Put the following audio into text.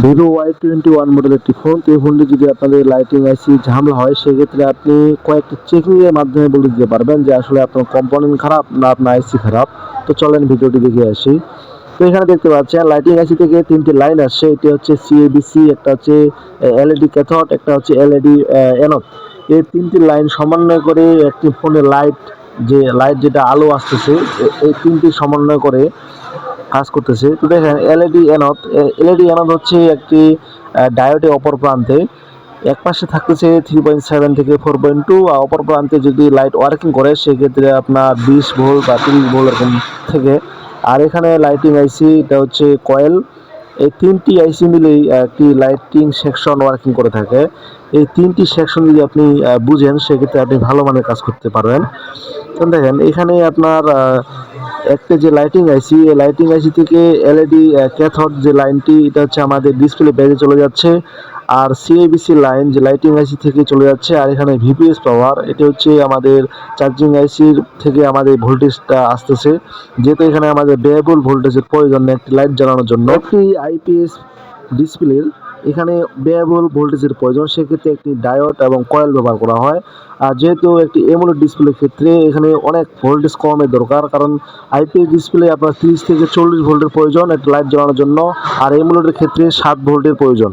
Vivo Y21 model একটি phone. তো এই ফোনটি যদি আপনাদের লাইটিং আইসি ঝামেলা হয় সেক্ষেত্রে আপনি কয়েকটি চেকিং এর মাধ্যমে বলে দিতে পারবেন যে আসলে আপনার কম্পোনেন্ট খারাপ না আপনার আইসি খারাপ। তো চলেন ভিডিওটি দেখে আসি। তো এখানে দেখতে পাচ্ছেন লাইটিং আইসি থেকে তিনটি লাইন আসছে। এটি হচ্ছে সিএবিসি, একটা হচ্ছে এলইডি ক্যাথোড, একটা হচ্ছে এলইডি অ্যানোড। এই তিনটি লাইন সমন্বয় করে একটি ফোনের লাইট যেটা আলো আসতেছে এই তিনটি সমন্বয় করে কাজ করতেছে। তো দেখেন এলইডি অ্যানোড হচ্ছে একটি ডায়োডের অপর প্রান্তে এক পাশে থাকতেছে 3.7 থেকে 4.2, আর অপর প্রান্তে যদি লাইট ওয়ার্কিং করে সেক্ষেত্রে আপনার 20 ভোল্ট বা 30 ভোল্ট এরকম থেকে। আর এখানে লাইটিং আইসি এটা হচ্ছে কয়েল। এই তিনটি আইসি মিলেই একটি লাইটিং সেকশন ওয়ার্কিং করে থাকে। এই তিনটি সেকশন যদি আপনি বুঝেন সেক্ষেত্রে আপনি ভালো মানের কাজ করতে পারবেন। তো দেখেন এখানে আপনার একটা যে লাইটিং আইসি, এই লাইটিং আইসি থেকে এলইডি ক্যাথোড যে লাইনটি এটা হচ্ছে আমাদের ডিসপ্লে বেজে চলে যাচ্ছে। আর সিএবিসি লাইন যে লাইটিং আইসি থেকে চলে যাচ্ছে। আর এখানে ভিপিএস পাওয়ার এটা হচ্ছে আমাদের চার্জিং আইসির থেকে আমাদের ভোল্টেজটা আসতেছে। যেহেতু এখানে আমাদের ভেরিয়েবল ভোল্টেজের প্রয়োজন নেই একটি লাইট জ্বালানোর জন্য, একটি আইপিএস ডিসপ্লের এখানে ভেরিয়েবল ভোল্টেজের প্রয়োজন, সেক্ষেত্রে একটি ডায়োড এবং কয়েল ব্যবহার করা হয়। আর যেহেতু একটি এমোলেড ডিসপ্লের ক্ষেত্রে এখানে অনেক ভোল্টেজ কমের দরকার, কারণ আইপিএস ডিসপ্লে আপনার 30 থেকে 40 ভোল্টের প্রয়োজন একটি লাইট জ্বালানোর জন্য, আর এমোলেডের ক্ষেত্রে 7 ভোল্টের প্রয়োজন।